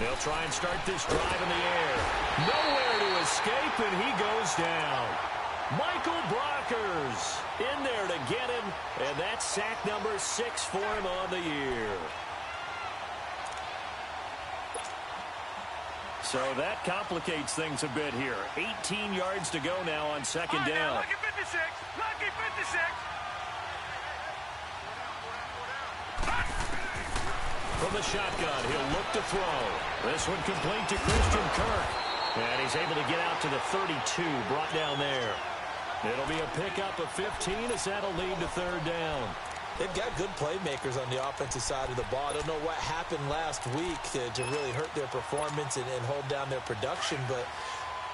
They'll try and start this drive in the air. Nowhere to escape, and he goes down. Michael Brockers in there to get him, and that's sack number 6 for him on the year. So that complicates things a bit here. 18 yards to go now on second down. Lucky 56. Lucky 56. From the shotgun, he'll look to throw. This one complete to Christian Kirk. And he's able to get out to the 32, brought down there. It'll be a pickup of 15 as that'll lead to third down. They've got good playmakers on the offensive side of the ball. I don't know what happened last week to really hurt their performance and hold down their production, but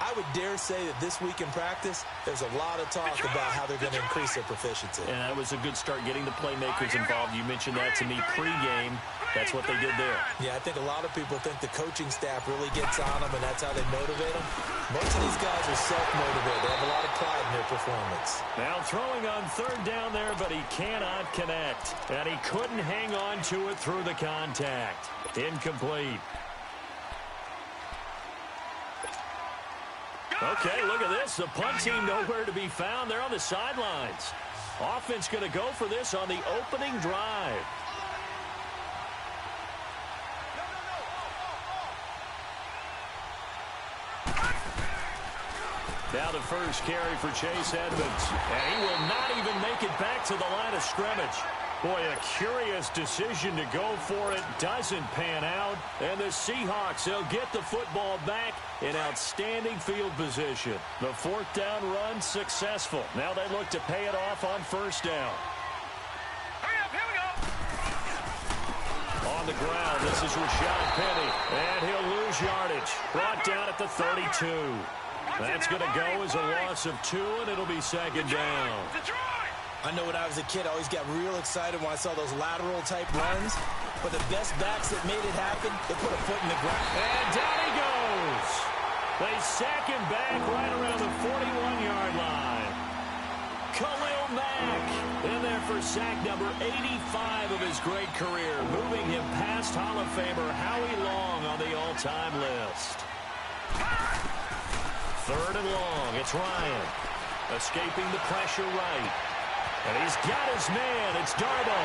I would dare say that this week in practice, there's a lot of talk about how they're going to increase their proficiency. And that was a good start getting the playmakers involved. You mentioned that to me pregame. That's what they did there. Yeah, I think a lot of people think the coaching staff really gets on them, and that's how they motivate them. Most of these guys are self-motivated. They have a lot of pride in their performance. Now throwing on third down there, but he cannot connect. And he couldn't hang on to it through the contact. Incomplete. Okay, look at this. The punt team nowhere to be found. They're on the sidelines. Offense going to go for this on the opening drive. Now the first carry for Chase Edmonds. And he will not even make it back to the line of scrimmage. Boy, a curious decision to go for it. Doesn't pan out. And the Seahawks, they'll get the football back in outstanding field position. The fourth down run successful. Now they look to pay it off on first down. Hurry up, here we go. On the ground, this is Rashad Penny. And he'll lose yardage. Brought down at the 32. That's going to go as a loss of 2, and it'll be second down. I know when I was a kid, I always got real excited when I saw those lateral-type runs. But the best backs that made it happen, they put a foot in the ground. And down he goes. They sack him back right around the 41-yard line. Khalil Mack in there for sack number 85 of his great career, moving him past Hall of Famer Howie Long on the all-time list. Third and long, it's Ryan. Escaping the pressure right. And he's got his man, it's Darbo.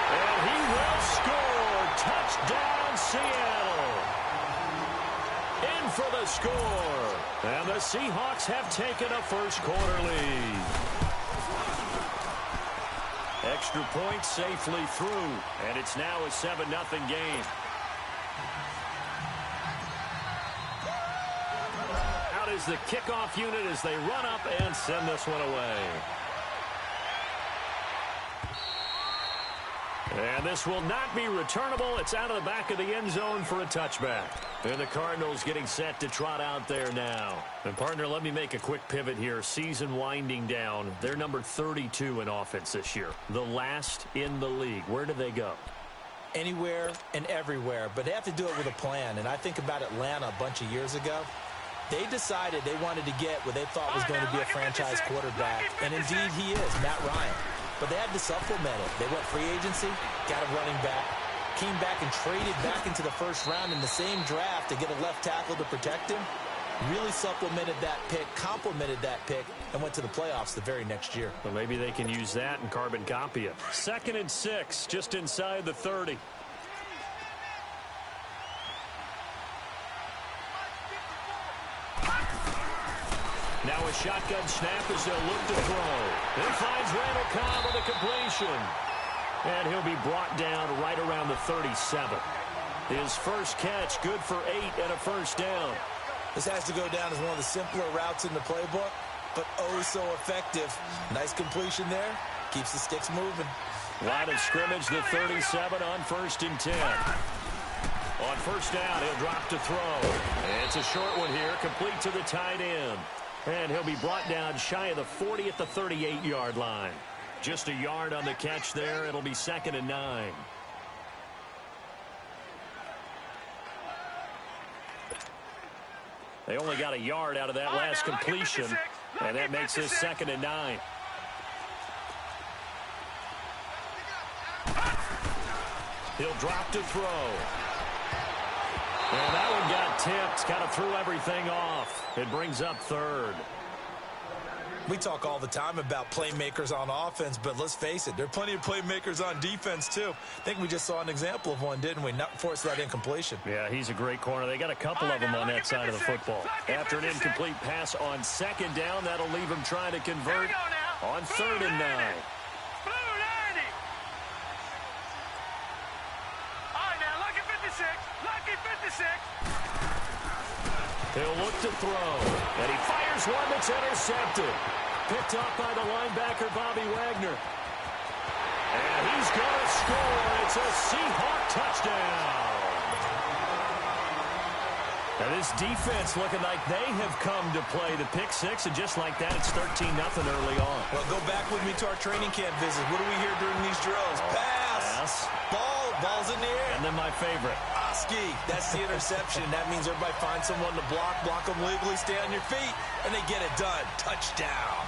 And he will score. Touchdown, Seattle. In for the score. And the Seahawks have taken a first quarter lead. Extra point safely through. And it's now a 7-0 game. Is the kickoff unit as they run up and send this one away. And this will not be returnable. It's out of the back of the end zone for a touchback. And the Cardinals getting set to trot out there now. And partner, let me make a quick pivot here. Season winding down. They're number 32 in offense this year. The last in the league. Where do they go? Anywhere and everywhere. But they have to do it with a plan. And I think about Atlanta a bunch of years ago. They decided they wanted to get what they thought was going to be a franchise quarterback, and indeed he is, Matt Ryan. But they had to supplement it. They went free agency, got a running back, came back and traded back into the first round in the same draft to get a left tackle to protect him. Really supplemented that pick, complemented that pick, and went to the playoffs the very next year. Well, maybe they can use that and carbon copy it. 2nd and 6, just inside the 30. Now a shotgun snap as they'll look to throw. He finds Randall Cobb with a completion. And he'll be brought down right around the 37. His first catch, good for 8 and a first down. This has to go down as one of the simpler routes in the playbook, but oh so effective. Nice completion there. Keeps the sticks moving. Line of scrimmage, the 37 on 1st and 10. On first down, he'll drop to throw. And it's a short one here, complete to the tight end. And he'll be brought down shy of the 40 at the 38-yard line. Just a yard on the catch there. It'll be 2nd and 9. They only got a yard out of that last completion, and that makes this 2nd and 9. He'll drop to throw. And that one got tipped, kind of threw everything off. It brings up third. We talk all the time about playmakers on offense, but let's face it, there are plenty of playmakers on defense, too. I think we just saw an example of one, didn't we? Not force that incompletion. Yeah, he's a great corner. They got a couple of them on that side of the football. After an incomplete pass on second down, that'll leave him trying to convert on 3rd and 9. Blue 90. All right, now, lucky 56. Lucky 56. He'll look to throw, and he fires one that's intercepted. Picked up by the linebacker, Bobby Wagner. And he's going to score. It's a Seahawk touchdown. Now this defense looking like they have come to play the pick six, and just like that, it's 13-0 early on. Well, go back with me to our training camp visit. What do we hear during these drills? Pass. Ball's in the air. And then my favorite. Oski. That's the interception. That means everybody finds someone to block them legally, stay on your feet, and they get it done. Touchdown.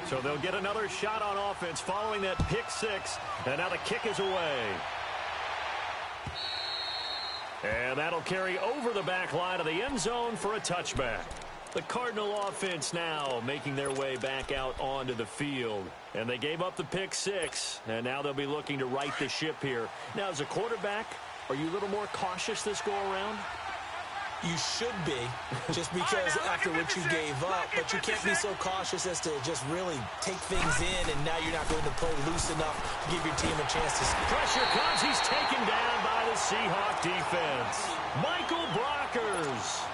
So they'll get another shot on offense following that pick six, and now the kick is away. And that'll carry over the back line of the end zone for a touchback. The Cardinal offense now making their way back out onto the field. And they gave up the pick six, and now they'll be looking to right the ship here. Now, as a quarterback, are you a little more cautious this go-around? You should be, just because after what you gave up, but you can't be so cautious as to just really take things in, and now you're not going to play loose enough to give your team a chance to... Pressure comes. He's taken down by the Seahawk defense. Michael Brockers.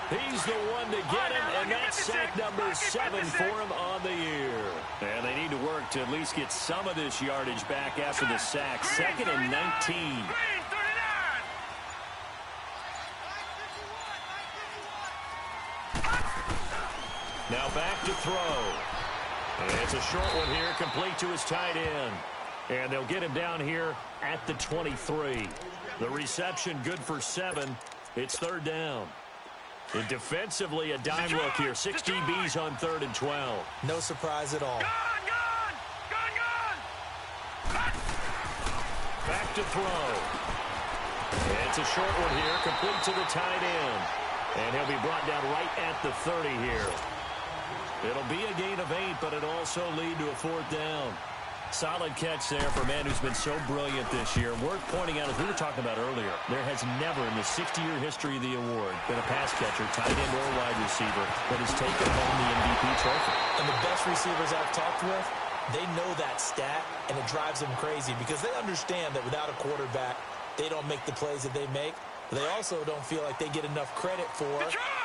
He's the one to get him, and that's sack number 7 for him on the year. And they need to work to at least get some of this yardage back after the sack. 2nd and 19. Now back to throw. And it's a short one here, complete to his tight end. And they'll get him down here at the 23. The reception good for 7. It's 3rd down. And defensively, a dime look here. 6 DBs on 3rd and 12. No surprise at all. Gone! Back to throw. And it's a short one here, complete to the tight end. And he'll be brought down right at the 30 here. It'll be a gain of 8, but it'll also lead to a 4th down. Solid catch there for a man who's been so brilliant this year. Worth pointing out, as we were talking about earlier, there has never in the 60-year history of the award been a pass catcher, tight end, or wide receiver that has taken home the MVP trophy. And the best receivers I've talked with, they know that stat, and it drives them crazy because they understand that without a quarterback, they don't make the plays that they make. They also don't feel like they get enough credit for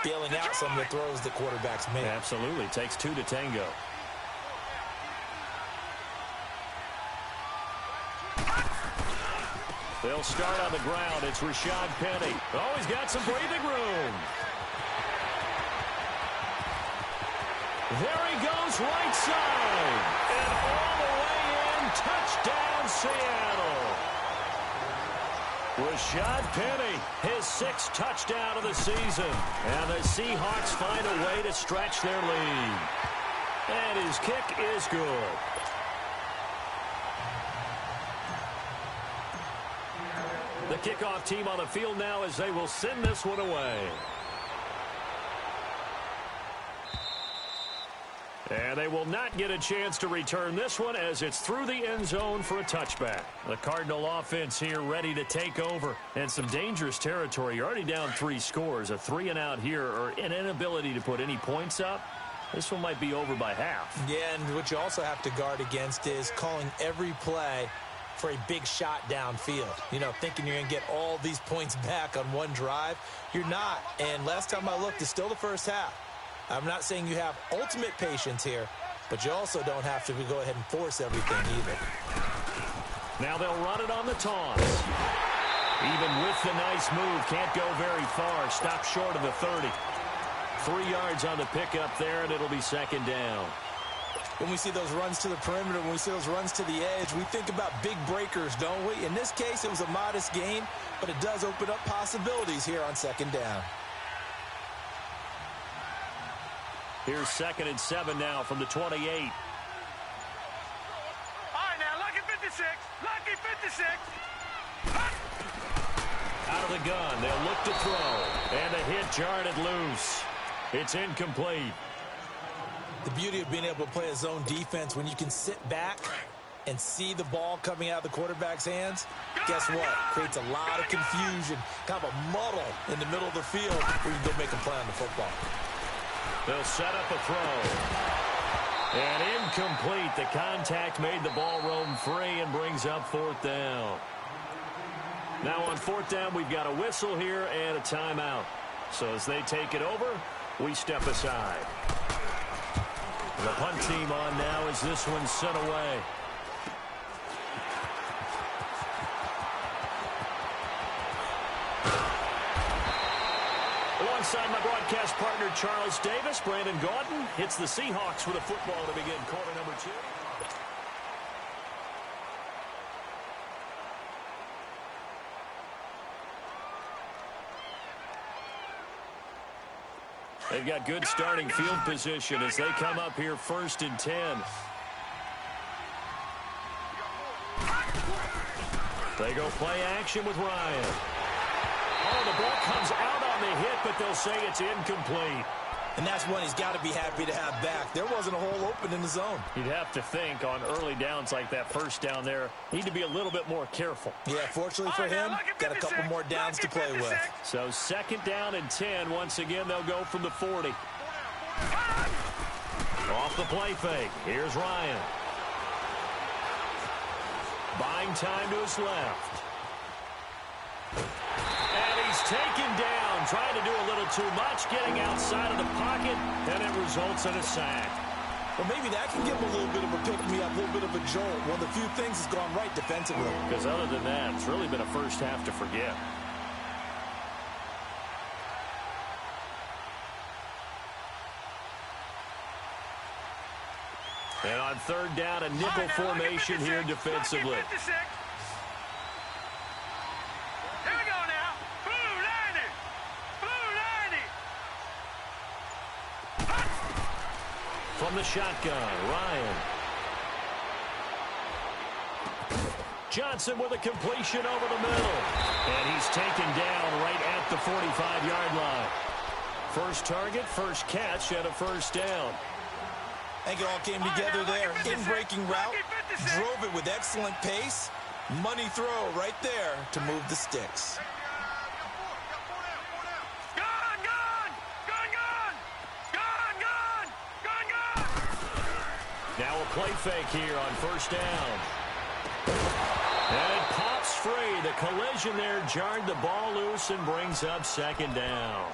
bailing out some of the throws that quarterbacks make. Absolutely. Takes 2 to tango. They'll start on the ground. It's Rashad Penny. Oh, he's got some breathing room. There he goes, right side. And all the way in, touchdown Seattle. Rashad Penny, his 6th touchdown of the season. And the Seahawks find a way to stretch their lead. And his kick is good. The kickoff team on the field now as they will send this one away. And they will not get a chance to return this one as it's through the end zone for a touchback. The Cardinal offense here ready to take over. And some dangerous territory. You're already down 3 scores. A 3-and-out here or an inability to put any points up. This one might be over by half. Yeah, and what you also have to guard against is calling every play for a big shot downfield. You know, thinking you're going to get all these points back on one drive. You're not. And last time I looked, it's still the first half. I'm not saying you have ultimate patience here, but you also don't have to go ahead and force everything either. Now they'll run it on the toss. Even with the nice move, can't go very far. Stop short of the 30. 3 yards on the pickup there, and it'll be 2nd down. When we see those runs to the perimeter, when we see those runs to the edge, we think about big breakers, don't we? In this case, it was a modest gain, but it does open up possibilities here on 2nd down. Here's 2nd and 7 now from the 28. All right, now, lucky 56. Lucky 56. Out of the gun. They'll look to throw. And a hit jarred it loose. It's incomplete. The beauty of being able to play a zone defense when you can sit back and see the ball coming out of the quarterback's hands, guess what? Creates a lot of confusion, kind of a muddle in the middle of the field where you can go make a play on the football. They'll set up a throw. And incomplete. The contact made the ball roam free and brings up 4th down. Now on 4th down, we've got a whistle here and a timeout. So as they take it over, we step aside. The punt team on now as this one's sent away. Alongside my broadcast partner, Charles Davis, Brandon Gaudin hits the Seahawks with a football to begin quarter number 2. They've got good starting field position as they come up here 1st and 10. They go play action with Ryan. Oh, the ball comes out on the hit, but they'll say it's incomplete. And that's one he's got to be happy to have back. There wasn't a hole open in the zone. You'd have to think on early downs like that first down there, need to be a little bit more careful. Yeah, forfortunately for him, got a couple more downs to play with. So 2nd down and 10. Once again, they'll go from the 40. Off the play fake. Here's Ryan. Buying time to his left. And he's taken down, trying to do a little too much, getting outside of the pocket, and it results in a sack. Well, maybe that can give him a little bit of a pick-me-up, a little bit of a jolt. One of the few things that's gone right defensively. Because other than that, it's really been a first half to forget. And on 3rd down, a nickel formation here defensively. From the shotgun, Ryan. Johnson with a completion over the middle. And he's taken down right at the 45-yard line. First target, first catch, and a 1st down. I think it all came together there. In-breaking route, drove it with excellent pace. Money throw right there to move the sticks. Now a play fake here on 1st down. And it pops free. The collision there jarred the ball loose and brings up 2nd down.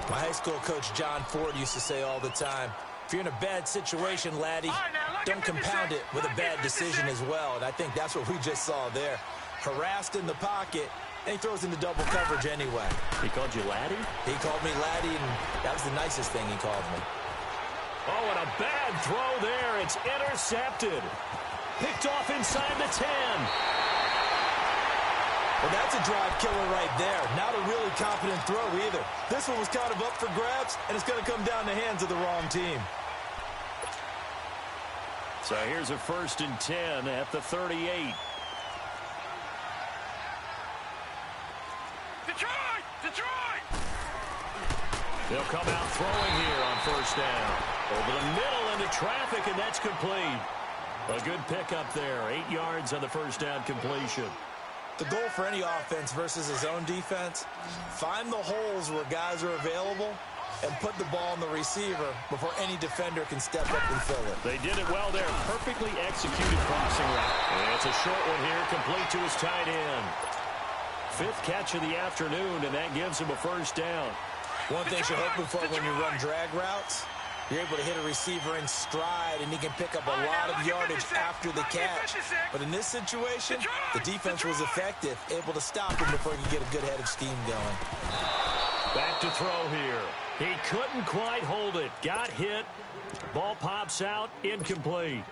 My high school coach John Ford used to say all the time, if you're in a bad situation, laddie, don't compound it with a bad decision as well. And I think that's what we just saw there. Harassed in the pocket, and he throws into double coverage anyway. He called you laddie? He called me laddie, and that was the nicest thing he called me. Oh, and a bad throw there. It's intercepted. Picked off inside the 10. Well, that's a drive killer right there. Not a really confident throw either. This one was kind of up for grabs, and it's going to come down the hands of the wrong team. So here's a 1st and 10 at the 38. Detroit! They'll come out throwing here on 1st down. Over the middle into traffic, and that's complete. A good pickup there. 8 yards on the 1st down completion. The goal for any offense versus a zone defense, find the holes where guys are available and put the ball on the receiver before any defender can step up and fill it. They did it well there. Perfectly executed crossing route. And it's a short one here, complete to his tight end. 5th catch of the afternoon, and that gives him a 1st down. One thing you're hoping for when you run drag routes, you're able to hit a receiver in stride, and he can pick up a lot of yardage after the catch. But in this situation, the defense was effective, able to stop him before he could get a good head of steam going. Back to throw here. He couldn't quite hold it. Got hit. Ball pops out. Incomplete.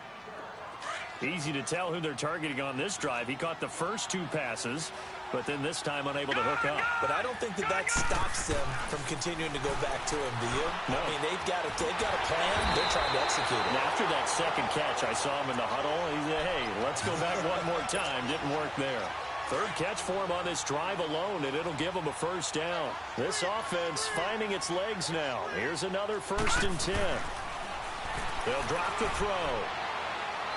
Easy to tell who they're targeting on this drive. He caught the first 2 passes, but then this time unable to hook up. But I don't think that stops them from continuing to go back to him, do you? No. I mean, they've got a plan. They're trying to execute it. And after that second catch, I saw him in the huddle. He said, hey, let's go back one more time. Didn't work there. Third catch for him on this drive alone, and it'll give him a first down. This offense finding its legs now. Here's another 1st and 10. They'll drop the throw.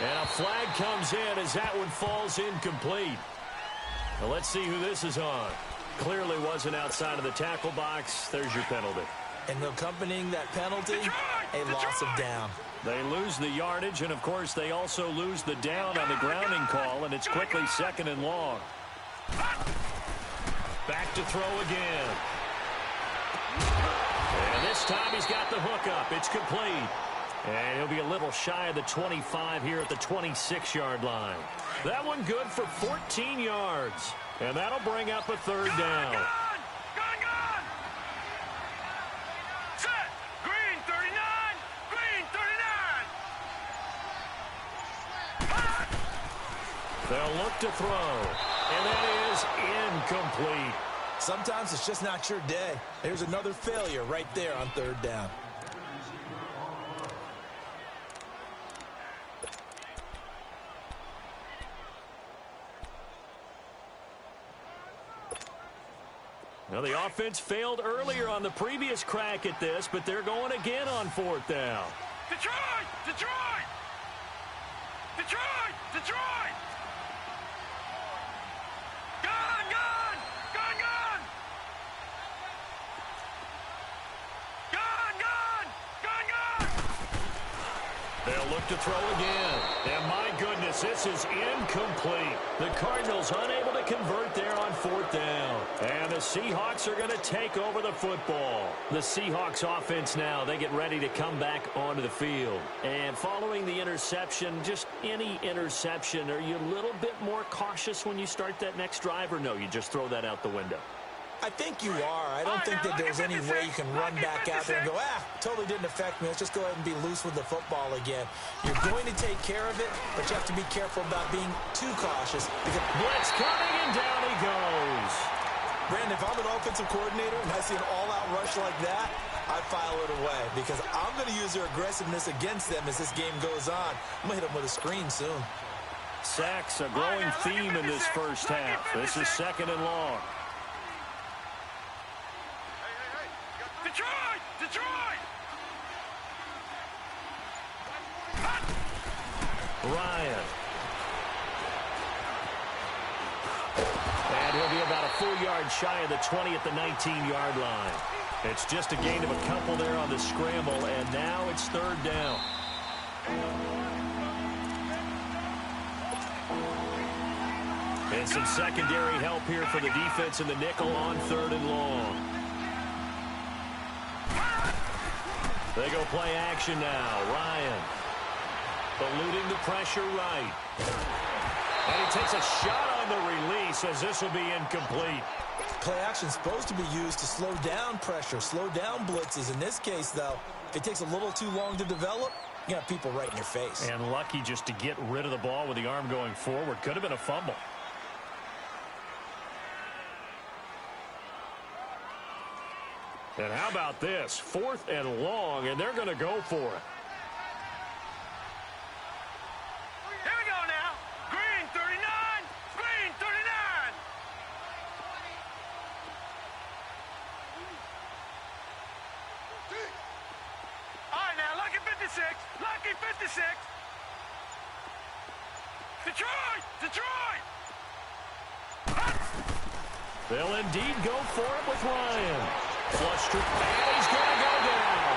And a flag comes in as that one falls incomplete. Now let's see who this is on. Clearly wasn't outside of the tackle box. There's your penalty. And accompanying that penalty, a loss of down. They lose the yardage, and, of course, they also lose the down on the grounding call, and it's quickly 2nd and long. Back to throw again. And this time he's got the hookup. It's complete. And he'll be a little shy of the 25 here at the 26-yard line. That one good for 14 yards. And that'll bring up a 3rd down. Gone! Set! Green 39! Green 39! They'll look to throw. And that is incomplete. Sometimes it's just not your day. There's another failure right there on 3rd down. Now, the offense failed earlier on the previous crack at this, but they're going again on 4th down. Detroit! Detroit! Detroit! Detroit! Gone! Gone! Gone! Gone! Gone! Gone! Gone! Gone! They'll look to throw again. And my goodness, this is incomplete. The Cardinals unable to convert there on 4th down. And the Seahawks are going to take over the football. The Seahawks offense now, they get ready to come back onto the field. And following the interception, just any interception, are you a little bit more cautious when you start that next drive, or no, you just throw that out the window? I think you are. I don't think that there's any way you can run back out there and go, totally didn't affect me. Let's just go ahead and be loose with the football again. You're going to take care of it, but you have to be careful about being too cautious. Because blitz coming, and down he goes. Brandon, if I'm an offensive coordinator and I see an all-out rush like that, I file it away because I'm going to use their aggressiveness against them as this game goes on. I'm going to hit them with a screen soon. Sacks, a growing theme in this first half. This is 2nd and long. Detroit! Detroit! Ryan. And he'll be about a full yard shy of the 20 at the 19-yard line. It's just a gain of a couple there on the scramble, and now it's 3rd down. And some secondary help here for the defense in the nickel on 3rd and long. They go play action now. Ryan eluding the pressure right. And he takes a shot on the release as this will be incomplete. Play action is supposed to be used to slow down pressure, slow down blitzes. In this case, though, if it takes a little too long to develop, you got people right in your face. And lucky just to get rid of the ball with the arm going forward. Could have been a fumble. And how about this? 4th and long, and they're going to go for it. Here we go now. Green 39. Green 39. All right, now, lucky 56. Lucky 56. Detroit! Detroit! They'll indeed go for it with Ryan. Flushed and he's going to go down.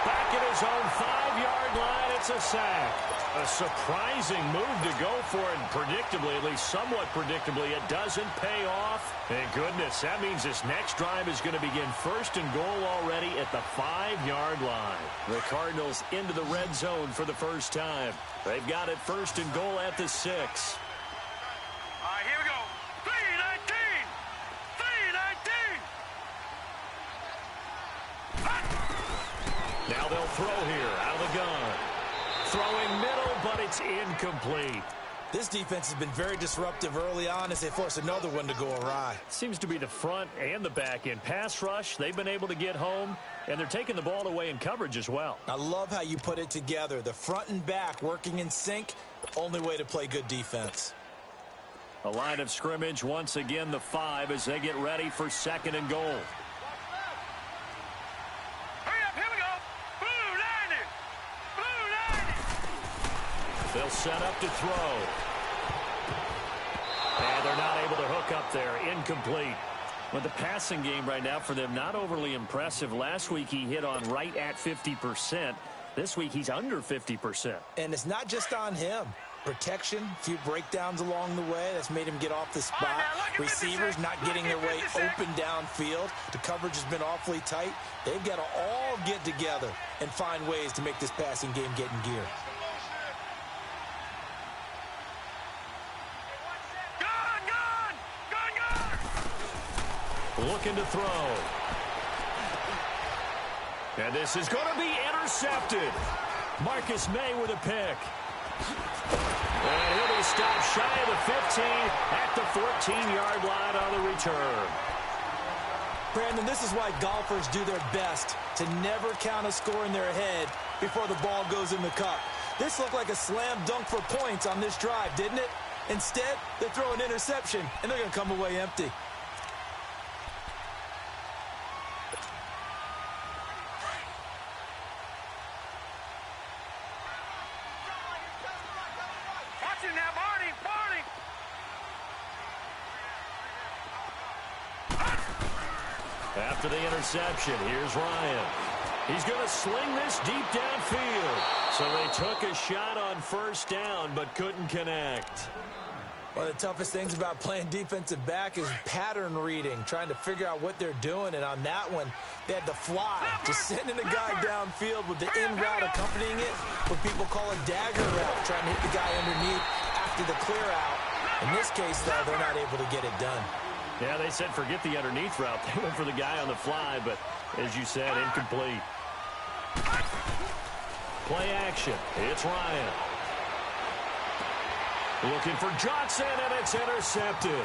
Back at his own 5-yard line, it's a sack. A surprising move to go for it, and predictably, at least somewhat predictably, it doesn't pay off. Thank goodness, that means this next drive is going to begin 1st and goal already at the 5-yard line. The Cardinals into the red zone for the first time. They've got it 1st and goal at the 6. All right, here we go. 3-19. 3-19. Now they'll throw here out of the gun. throwing middle, but it's incomplete. This defense has been very disruptive early on as they force another one to go awry. Seems to be the front and the back end. Pass rush, they've been able to get home, and they're taking the ball away in coverage as well. I love how you put it together. The front and back working in sync, the only way to play good defense. A line of scrimmage, once again, the 5 as they get ready for 2nd and goal. They'll set up to throw. And they're not able to hook up there. Incomplete. But the passing game right now for them, not overly impressive. Last week he hit on right at 50%. This week he's under 50%. And it's not just on him. Protection, a few breakdowns along the way. That's made him get off the spot. Receivers not getting their way open downfield. The coverage has been awfully tight. They've got to all get together and find ways to make this passing game get in gear. Looking to throw. And this is going to be intercepted. Marcus May with a pick. And he'll be stopped shy of the 15 at the 14-yard line on the return. Brandon, this is why golfers do their best to never count a score in their head before the ball goes in the cup. This looked like a slam dunk for points on this drive, didn't it? Instead, they throw an interception, and they're going to come away empty. After the interception, here's Ryan. He's going to sling this deep downfield. So they took a shot on first down, but couldn't connect. One of the toughest things about playing defensive back is pattern reading, trying to figure out what they're doing. And on that one, they had to fly, just sending a guy downfield with the in route accompanying it, what people call a dagger route, trying to hit the guy underneath after the clear out. In this case, though, they're not able to get it done. Yeah, they said forget the underneath route. They went for the guy on the fly, but as you said, incomplete. Play action. It's Ryan. Looking for Johnson, and it's intercepted.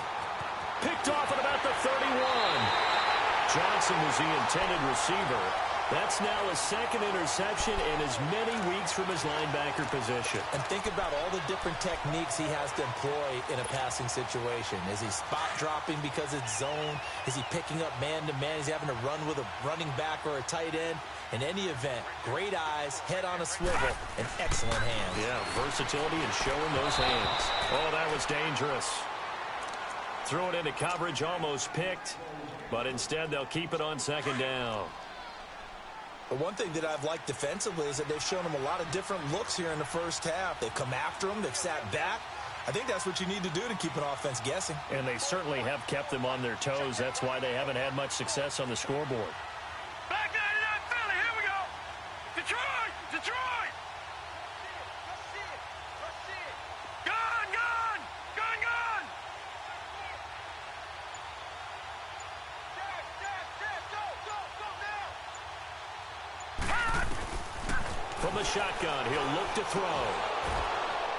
Picked off at about the 31. Johnson was the intended receiver. That's now a second interception in as many weeks from his linebacker position. And think about all the different techniques he has to employ in a passing situation. Is he spot dropping because it's zone? Is he picking up man-to-man? Is he having to run with a running back or a tight end? In any event, great eyes, head on a swivel, and excellent hands. Yeah, versatility and showing those hands. Oh, that was dangerous. Threw it into coverage, almost picked, but instead they'll keep it on second down. But one thing that I've liked defensively is that they've shown them a lot of different looks here in the first half. They've come after them. They've sat back. I think that's what you need to do to keep an offense guessing. And they certainly have kept them on their toes. That's why they haven't had much success on the scoreboard. Back 99 Philly, here we go. Detroit, Detroit. Gun, gun, gun, gun. From the shotgun, he'll look to throw.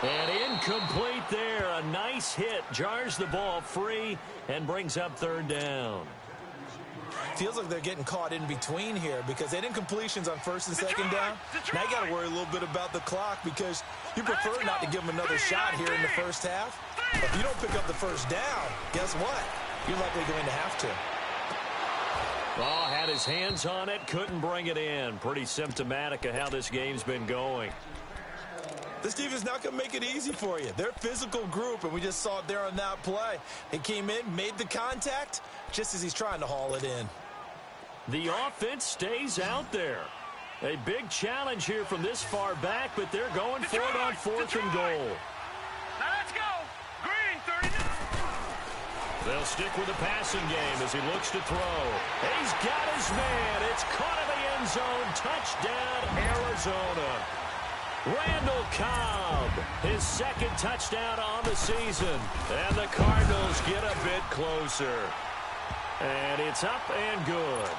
And incomplete there. A nice hit. Jars the ball free and brings up third down. Feels like they're getting caught in between here because they did incompletions on first and second down. Now you got to worry a little bit about the clock because you prefer not to give them another shot here in the first half. But if you don't pick up the first down, guess what? You're likely going to have to. Oh, had his hands on it, couldn't bring it in. Pretty symptomatic of how this game's been going. This defense is not going to make it easy for you. They're a physical group, and we just saw it there on that play. He came in, made the contact, just as he's trying to haul it in. The offense stays out there. A big challenge here from this far back, but they're going for it on fourth and goal. Now let's go. Green, 39. They'll stick with the passing game as he looks to throw. He's got his man. It's caught in the end zone. Touchdown, Arizona. Randall Cobb, his second touchdown on the season. And the Cardinals get a bit closer. And it's up and good.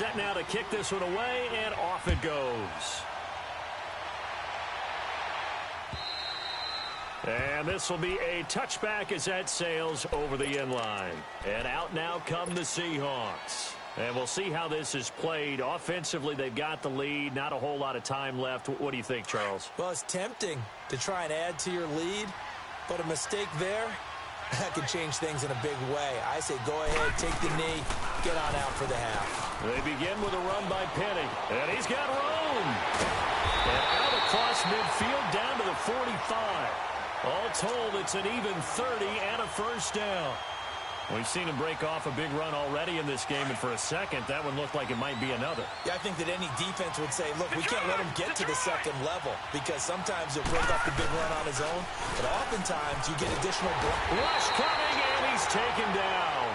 set now to kick this one away, and off it goes. And this will be a touchback as that sails over the end line. And out now come the Seahawks. And we'll see how this is played. Offensively, they've got the lead. Not a whole lot of time left. What do you think, Charles? Well, it's tempting to try and add to your lead, but a mistake there, that could change things in a big way. I say go ahead, take the knee, get on out for the half. They begin with a run by Penny. And he's got room. And out across midfield down to the 45. All told, it's an even 30 and a first down. We've seen him break off a big run already in this game, and for a second, that one looked like it might be another. Yeah, I think that any defense would say, look, we can't let him get to the second level, because sometimes he'll break off the big run on his own, but oftentimes you get additional rush coming, and he's taken down.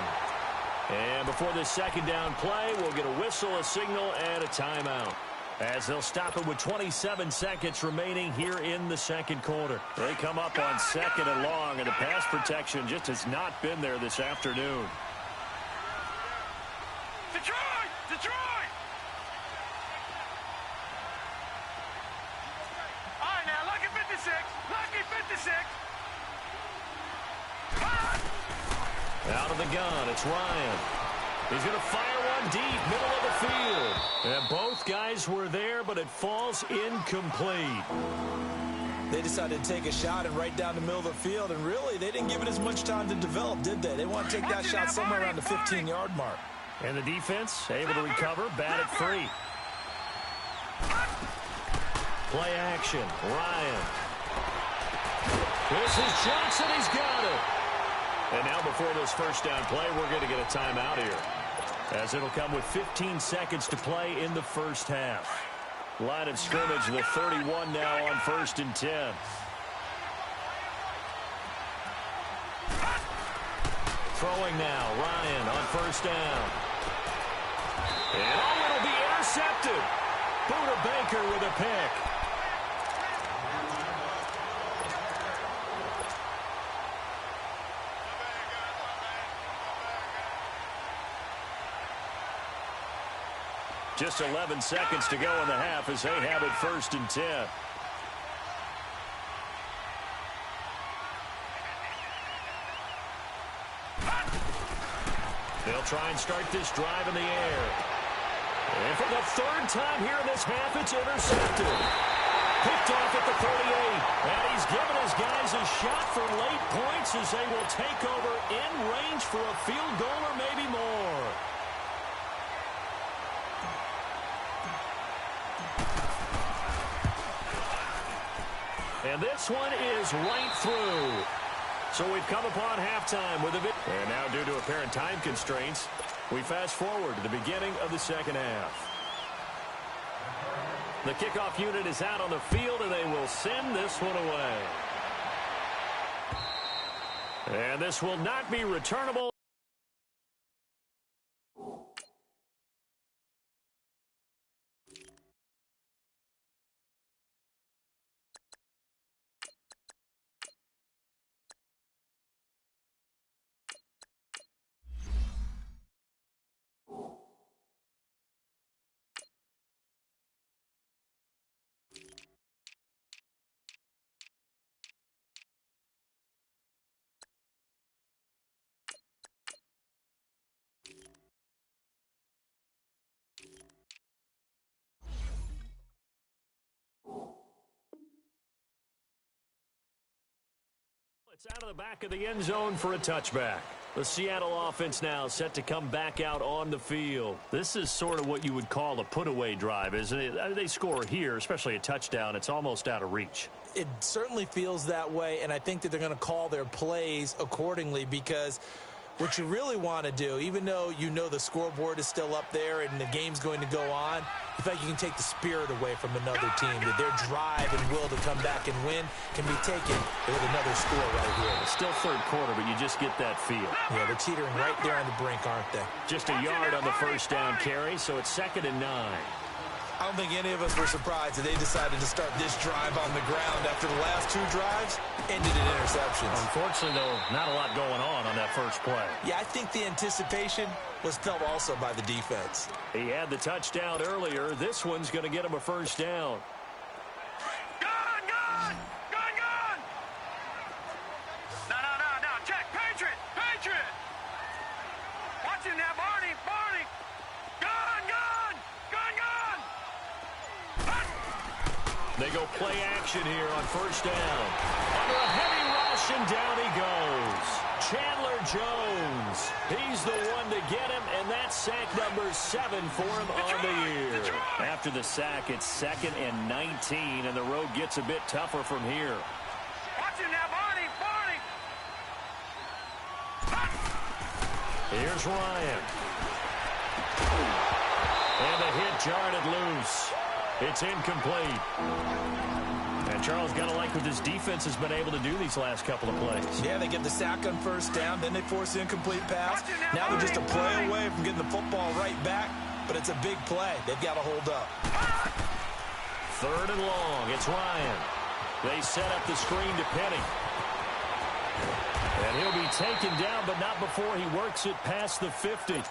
And before this second down play, we'll get a whistle, a signal, and a timeout, as they'll stop it with 27 seconds remaining here in the second quarter. They come up on second and long, and the pass protection just has not been there this afternoon. Detroit! Detroit! All right, now, lucky 56. Lucky 56. Out of the gun, it's Ryan. He's going to fire one deep, middle of the field. And both guys were there, but it falls incomplete. They decided to take a shot and right down the middle of the field, and really, they didn't give it as much time to develop, did they? They want to take that shot somewhere around the 15-yard mark. And the defense able to recover, bat it free. Play action, Ryan. This is Johnson, he's got it. And now before this first down play, we're going to get a timeout here, as it'll come with 15 seconds to play in the first half. Line of scrimmage, the 31 now on 1st and 10. Throwing now, Ryan on 1st down. And it'll be intercepted. Buda Baker with a pick. Just 11 seconds to go in the half as they have it 1st and 10. They'll try and start this drive in the air. And for the third time here in this half, it's intercepted. Picked off at the 38. And he's given his guys a shot for late points as they will take over in range for a field goal or maybe more. And this one is right through. So we've come upon halftime with a bit. And now due to apparent time constraints, we fast forward to the beginning of the second half. The kickoff unit is out on the field, and they will send this one away. And this will not be returnable. It's out of the back of the end zone for a touchback. The Seattle offense now set to come back out on the field. This is sort of what you would call a put-away drive, isn't it? They score here, especially a touchdown. It's almost out of reach. It certainly feels that way, and I think that they're going to call their plays accordingly, because what you really want to do, even though you know the scoreboard is still up there and the game's going to go on, you think you can take the spirit away from another team, that their drive and will to come back and win can be taken with another score right here. It's still third quarter, but you just get that feel. Yeah, they're teetering right there on the brink, aren't they? Just a yard on the first down carry, so it's 2nd and 9. I don't think any of us were surprised that they decided to start this drive on the ground after the last two drives ended in interceptions. Unfortunately, though, not a lot going on that first play. Yeah, I think the anticipation was felt also by the defense. He had the touchdown earlier. This one's going to get him a first down. They go play action here on first down. Under a heavy rush, and down he goes. Chandler Jones. He's the one to get him, and that's sack number 7 for him on the year. After the sack, it's 2nd and 19, and the road gets a bit tougher from here. Watch him now, Barney! Here's Ryan. And the hit jarred it loose. It's incomplete. And Charles, got to like what this defense has been able to do these last couple of plays. Yeah, they get the sack on first down, then they force the incomplete pass. Now they're just a play away from getting the football right back, but it's a big play. They've got to hold up. 3rd and long. It's Ryan. They set up the screen to Penny. And he'll be taken down, but not before he works it past the 50.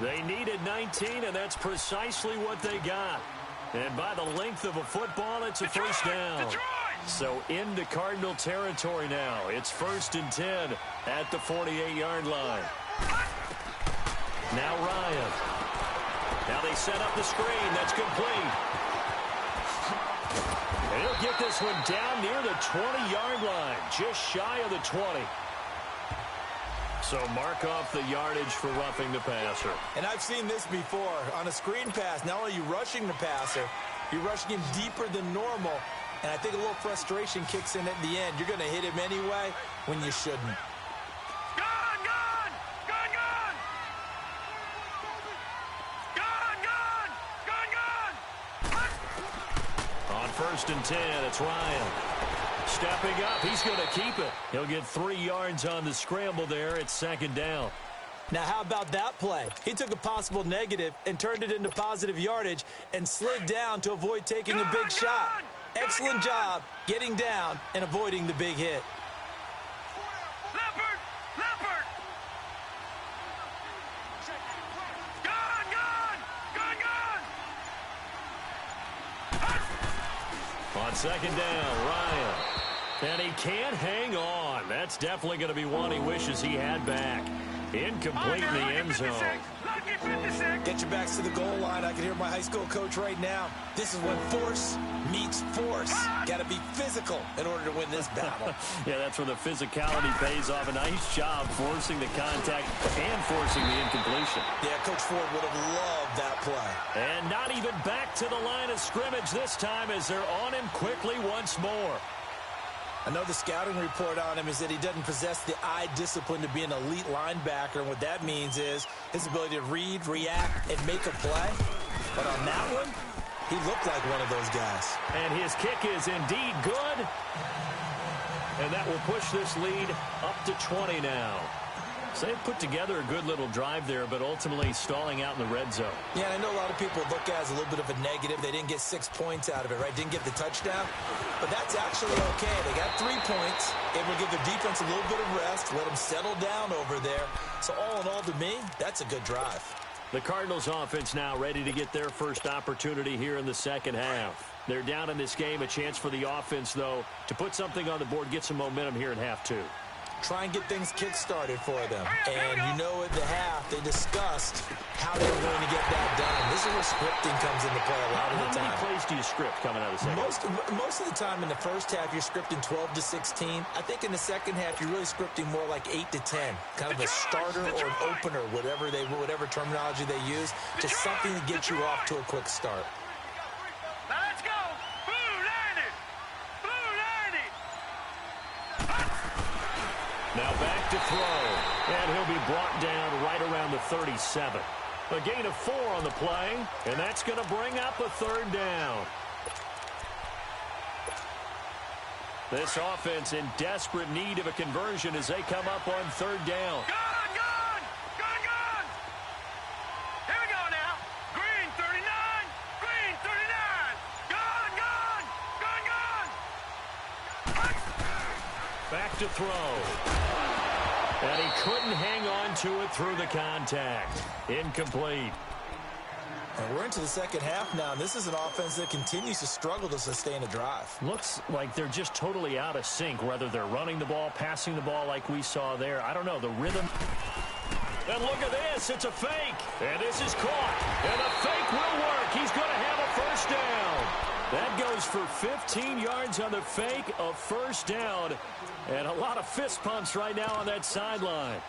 They needed 19, and that's precisely what they got. And by the length of a football, it's a first down. So into Cardinal territory now. It's 1st and 10 at the 48-yard line. Now Ryan. Now they set up the screen. That's complete. And he'll get this one down near the 20-yard line, just shy of the 20. So mark off the yardage for roughing the passer. And I've seen this before. On a screen pass, not only are you rushing the passer, you're rushing him deeper than normal. And I think a little frustration kicks in at the end. You're going to hit him anyway when you shouldn't. On 1st and 10, it's Ryan. Stepping up, he's going to keep it. He'll get 3 yards on the scramble there. It's 2nd down. Now, how about that play? He took a possible negative and turned it into positive yardage and slid down to avoid taking a big shot. Excellent job getting down and avoiding the big hit. On 2nd down, Ryan. And he can't hang on. That's definitely going to be one he wishes he had back. Incomplete in the end zone. Get your backs to the goal line. I can hear my high school coach right now. This is when force meets force. Got to be physical in order to win this battle. Yeah, that's where the physicality pays off. A nice job forcing the contact and forcing the incompletion. Yeah, Coach Ford would have loved that play. And not even back to the line of scrimmage this time as they're on him quickly once more. I know the scouting report on him is that he doesn't possess the eye discipline to be an elite linebacker. And what that means is his ability to read, react, and make a play. But on that one, he looked like one of those guys. And his kick is indeed good. And that will push this lead up to 20 now. So they've put together a good little drive there, but ultimately stalling out in the red zone. Yeah, and I know a lot of people look at it as a little bit of a negative. They didn't get 6 points out of it, right? Didn't get the touchdown. But that's actually okay. They got 3 points. Able to give their defense a little bit of rest, let them settle down over there. So all in all, to me, that's a good drive. The Cardinals offense now ready to get their first opportunity here in the second half. They're down in this game. A chance for the offense, though, to put something on the board, get some momentum here in half 2. Try and get things kick-started for them. And you know at the half, they discussed how they were going to get that done. This is where scripting comes into play a lot of the time. How many plays do you script coming out of the second half? Most of the time in the first half, you're scripting 12 to 16. I think in the second half, you're really scripting more like 8 to 10. Kind of a starter or an opener, whatever terminology they use, just something to get you off to a quick start. Let's go! Blue 90! Blue 90! Now back to throw. And he'll be brought down right around the 37. A gain of 4 on the play, and that's going to bring up a 3rd down. This offense in desperate need of a conversion as they come up on 3rd down. Gone! Here we go now. Green 39! Green 39! to throw. And he couldn't hang on to it through the contact. Incomplete. And we're into the second half now, and this is an offense that continues to struggle to sustain a drive. Looks like they're just totally out of sync, whether they're running the ball, passing the ball like we saw there. I don't know, the rhythm. And look at this, it's a fake. And this is caught. And the fake will work. He's going to have a first down. That goes for 15 yards on the fake, a first down. And a lot of fist pumps right now on that sideline.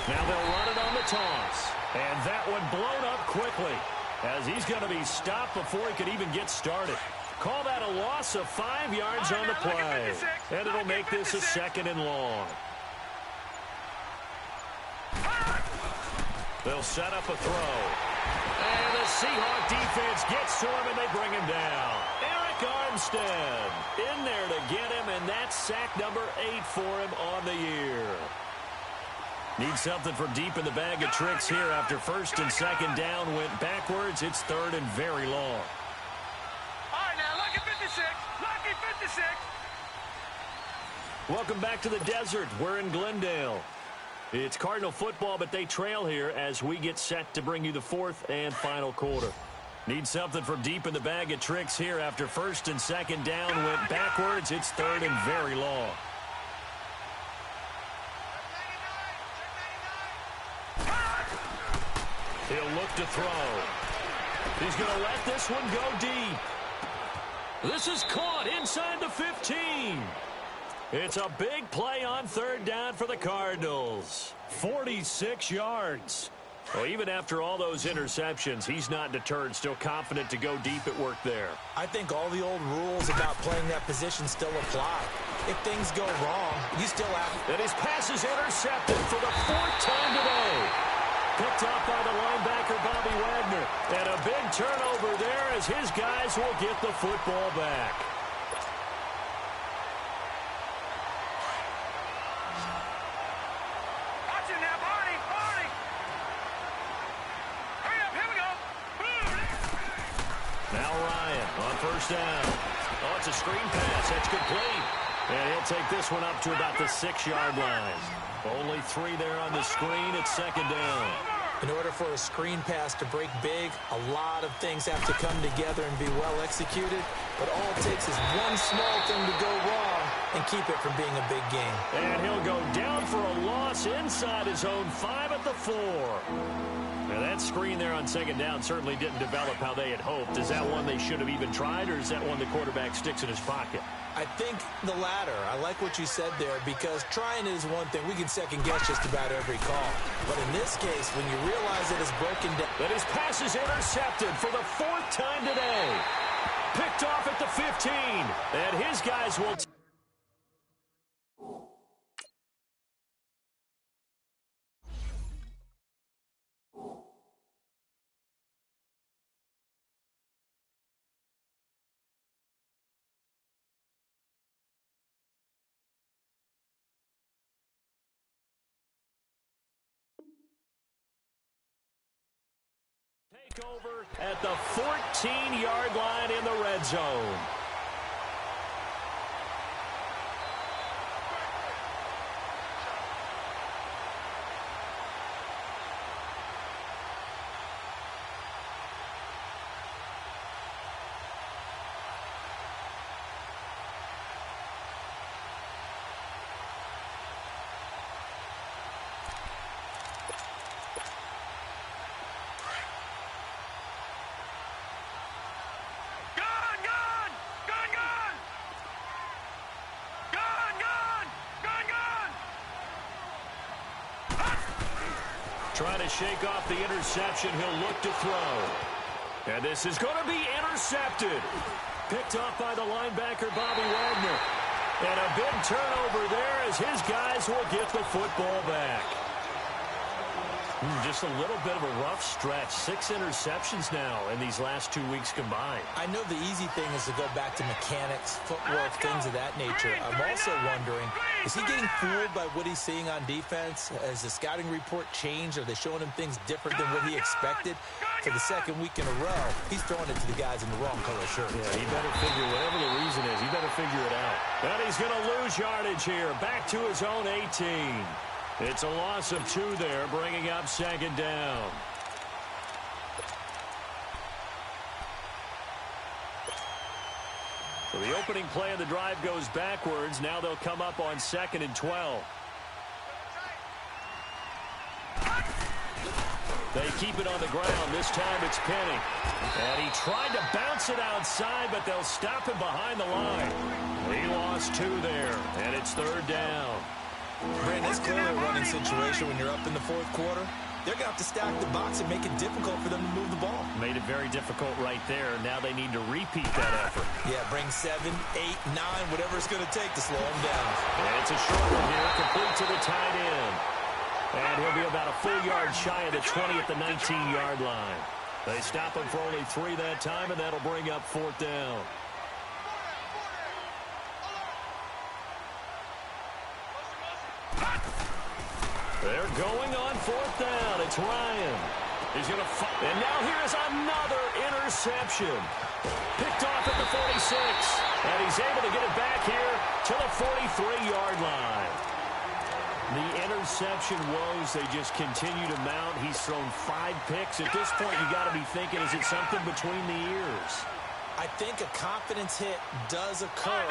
Now they'll run it on the toss. And that one blown up quickly as he's going to be stopped before he could even get started. Call that a loss of 5 yards on the play. And it'll make this a second and long. They'll set up a throw. And the Seahawk defense gets to him and they bring him down. Eric Armstead in there to get him, and that's sack number 8 for him on the year. Needs something from deep in the bag of tricks here after first and second down went backwards. It's third and very long. All right, now, lucky 56. Lucky 56. Welcome back to the desert. We're in Glendale. It's Cardinal football, but they trail here as we get set to bring you the fourth and final quarter. Need something from deep in the bag of tricks here after first and second down went backwards. It's third and very long. He'll look to throw. He's going to let this one go deep. This is caught inside the 15. It's a big play on third down for the Cardinals. 46 yards. Well, even after all those interceptions, he's not deterred, still confident to go deep at work there. I think all the old rules about playing that position still apply. If things go wrong, you still have... And his pass is intercepted for the 4th time today. Picked up by the linebacker, Bobby Wagner. And a big turnover there as his guys will get the football back. Watch him now, Barney. Barney. Hurry up, here we go. Now Ryan on first down. Oh, it's a screen pass. That's complete. And he'll take this one up to about the 6-yard line. Only 3 there on the screen. It's second down. In order for a screen pass to break big, a lot of things have to come together and be well executed. But all it takes is one small thing to go wrong and keep it from being a big game. And he'll go down for a loss inside his own 5 at the 4. Now that screen there on second down certainly didn't develop how they had hoped. Is that one they should have even tried, or is that one the quarterback sticks in his pocket? I think the latter. I like what you said there, because trying is one thing. We can second guess just about every call. But in this case, when you realize it is broken down... But his pass is intercepted for the 4th time today. Picked off at the 15. And his guys will... Take over at the 14-yard line in the red zone. Trying to shake off the interception. He'll look to throw. And this is going to be intercepted. Picked off by the linebacker, Bobby Wagner. And a big turnover there as his guys will get the football back. Just a little bit of a rough stretch. 6 interceptions now in these last 2 weeks combined. I know the easy thing is to go back to mechanics, footwork, things of that nature. I'm also wondering, is he getting fooled by what he's seeing on defense? Has the scouting report changed? Are they showing him things different than what he expected? For the second week in a row, he's throwing it to the guys in the wrong color shirts. Yeah, he better figure, whatever the reason is, he better figure it out. And he's going to lose yardage here. Back to his own 18. It's a loss of 2 there, bringing up second down. So the opening play of the drive goes backwards. Now they'll come up on 2nd and 12. They keep it on the ground. This time it's Penny. And he tried to bounce it outside, but they'll stop him behind the line. He lost 2 there, and it's 3rd down. Brandon, it's clearly a running situation when you're up in the 4th quarter. They're going to have to stack the box and make it difficult for them to move the ball. Made it very difficult right there. Now they need to repeat that effort. Yeah, bring 7, 8, 9, whatever it's going to take to slow them down. And it's a short one here, complete to the tight end. And he'll be about a full yard shy of the 20 at the 19-yard line. They stop him for only 3 that time, and that'll bring up 4th down. They're going on 4th down. It's Ryan. He's going to fight. And now here is another interception. Picked off at the 46. And he's able to get it back here to the 43-yard line. The interception woes, they just continue to mount. He's thrown 5 picks. At this point, you got to be thinking, is it something between the ears? I think a confidence hit does occur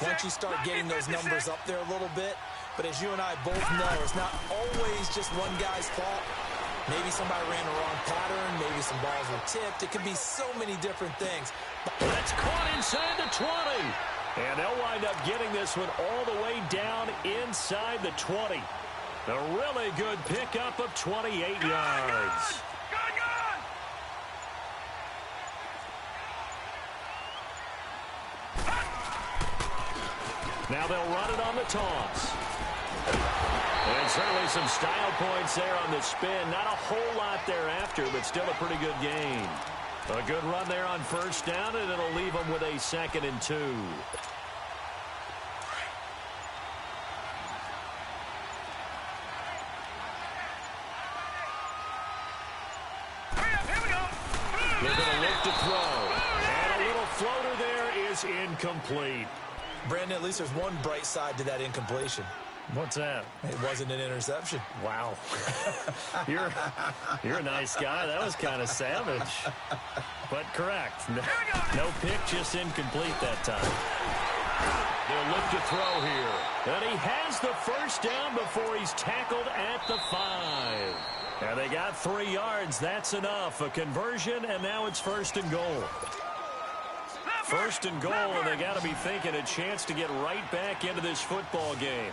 once you start getting those numbers up there a little bit. But as you and I both know, it's not always just one guy's fault. Maybe somebody ran the wrong pattern. Maybe some balls were tipped. It could be so many different things. That's caught inside the 20. And they'll wind up getting this one all the way down inside the 20. A really good pickup of 28 yards. Now they'll run it on the toss. And certainly some style points there on the spin. Not a whole lot thereafter, but still a pretty good gain. A good run there on 1st down, and it'll leave them with a 2nd and 2. They're going to look to throw. And a little floater there is incomplete. Brandon, at least there's one bright side to that incompletion. What's that? It wasn't an interception. Wow. You're a nice guy. That was kind of savage. But correct. No pick, just incomplete that time. They'll look to throw here. And he has the 1st down before he's tackled at the 5. And they got 3 yards. That's enough. A conversion, and now it's 1st and goal. 1st and goal, and they got to be thinking a chance to get right back into this football game.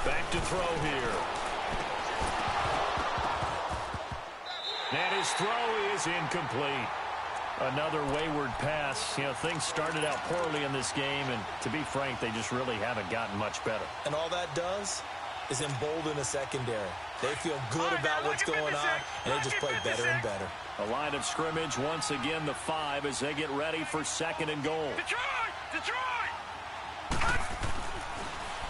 Back to throw here. And his throw is incomplete. Another wayward pass. You know, things started out poorly in this game, and to be frank, they just really haven't gotten much better. And all that does is embolden the secondary. They feel good about what's going on, and they just play better and better. A line of scrimmage, once again the 5 as they get ready for 2nd and goal.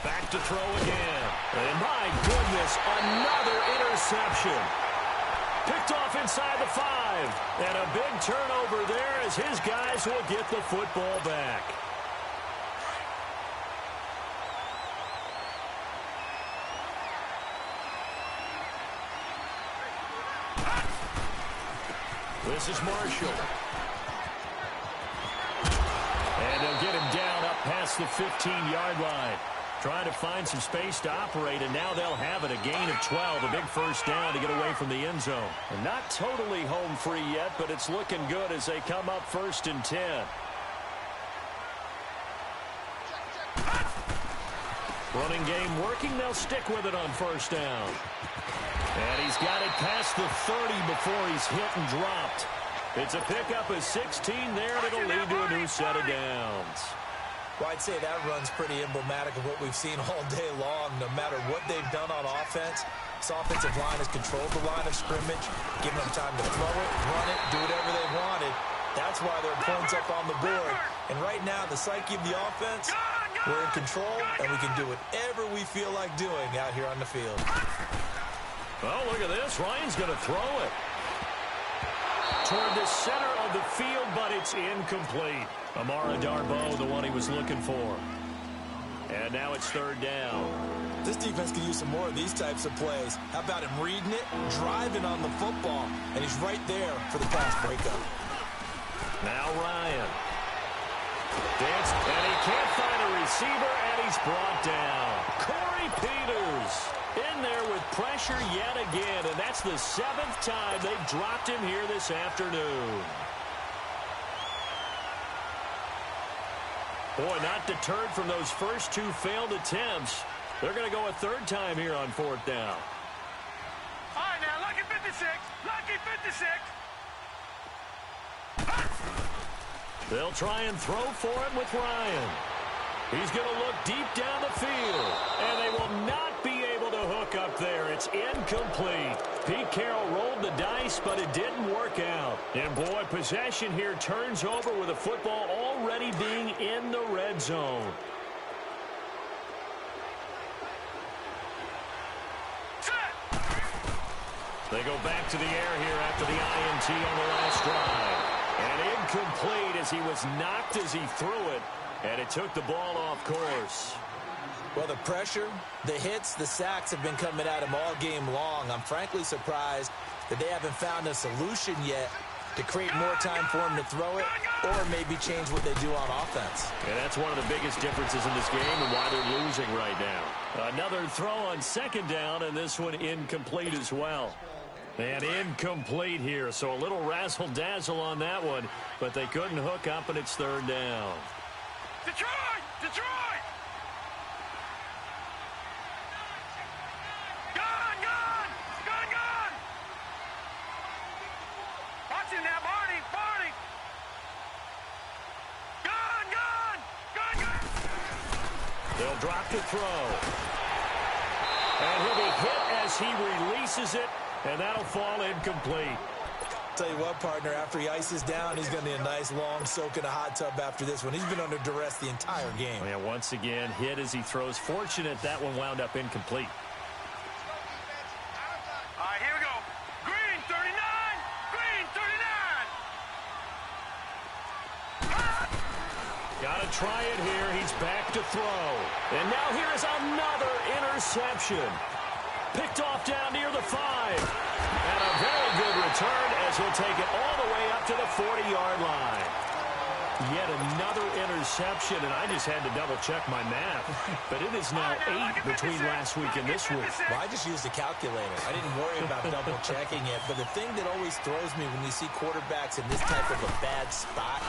Back to throw again. And my goodness, another interception. Picked off inside the 5. And a big turnover there as his guys will get the football back. This is Marshall. And they'll get him down up past the 15-yard line. Trying to find some space to operate, and now they'll have it. A gain of 12, a big 1st down to get away from the end zone. And not totally home free yet, but it's looking good as they come up 1st and 10. Running game working. They'll stick with it on 1st down. And he's got it past the 30 before he's hit and dropped. It's a pickup of 16 there, and it'll lead to a new set of downs. Well, I'd say that run's pretty emblematic of what we've seen all day long. No matter what they've done on offense, this offensive line has controlled the line of scrimmage, given them time to throw it, run it, do whatever they wanted. That's why their points up on the board. And right now, the psyche of the offense, we're in control, and we can do whatever we feel like doing out here on the field. Oh, look at this. Ryan's going to throw it toward the center of the field, but it's incomplete. Amara Darboh, the one he was looking for. And now it's third down. This defense can use some more of these types of plays. How about him reading it, driving on the football, and he's right there for the pass breakup. Now Ryan. Dance, and he can't find a receiver, and he's brought down. Corey Peters in there with pressure yet again, and that's the 7th time they've dropped him here this afternoon. Boy, not deterred from those first 2 failed attempts. They're going to go a 3rd time here on 4th down. All right, now, lucky 56. Lucky 56. They'll try and throw for him with Ryan. He's going to look deep down the field, and they will not be able to hook up there. It's incomplete. Pete Carroll rolled the dice, but it didn't work out. And, boy, possession here turns over with the football already being in the red zone. They go back to the air here after the INT on the last drive. And incomplete as he was knocked as he threw it. And it took the ball off course. Well, the pressure, the hits, the sacks have been coming at him all game long. I'm frankly surprised that they haven't found a solution yet to create more time for him to throw it or maybe change what they do on offense. And that's one of the biggest differences in this game and why they're losing right now. Another throw on 2nd down, and this one incomplete as well. And incomplete here, so a little razzle-dazzle on that one, but they couldn't hook up, and it's 3rd down. Detroit! Detroit! Gone! Gone! Gone! Gone! Watch him now, Barney! Barney! Gone! Gone! Gone! Gone! They'll drop the throw. And he'll be hit as he releases it, and that'll fall incomplete. Tell you what, partner, after he ices down, he's going to need a nice long soak in a hot tub after this one. He's been under duress the entire game. Yeah, once again, hit as he throws. Fortunate that one wound up incomplete. All right, here we go. Green 39! Green 39! Gotta try it here. He's back to throw. And now here is another interception. Picked off down near the 5. And a very good return as he'll take it all the way up to the 40-yard line. Yet another interception, and I just had to double-check my math. But it is now 8 between last week and this week. Well, I just used a calculator. I didn't worry about double-checking it. But the thing that always throws me when you see quarterbacks in this type of a bad spot,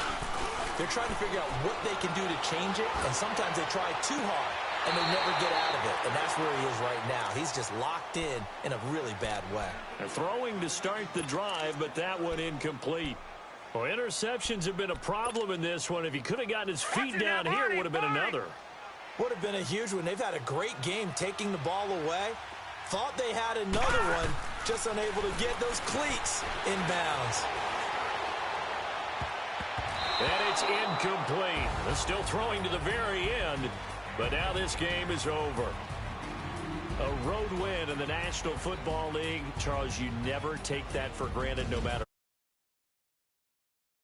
they're trying to figure out what they can do to change it, and sometimes they try too hard, and they never get out of it. And that's where he is right now. He's just locked in a really bad way. They're throwing to start the drive, but that one incomplete. Well, interceptions have been a problem in this one. If he could have gotten his feet down here, it would have been another. Would have been a huge one. They've had a great game taking the ball away. Thought they had another one, just unable to get those cleats inbounds. And it's incomplete. They're still throwing to the very end, but now this game is over. A road win in the National Football League. Charles, you never take that for granted no matter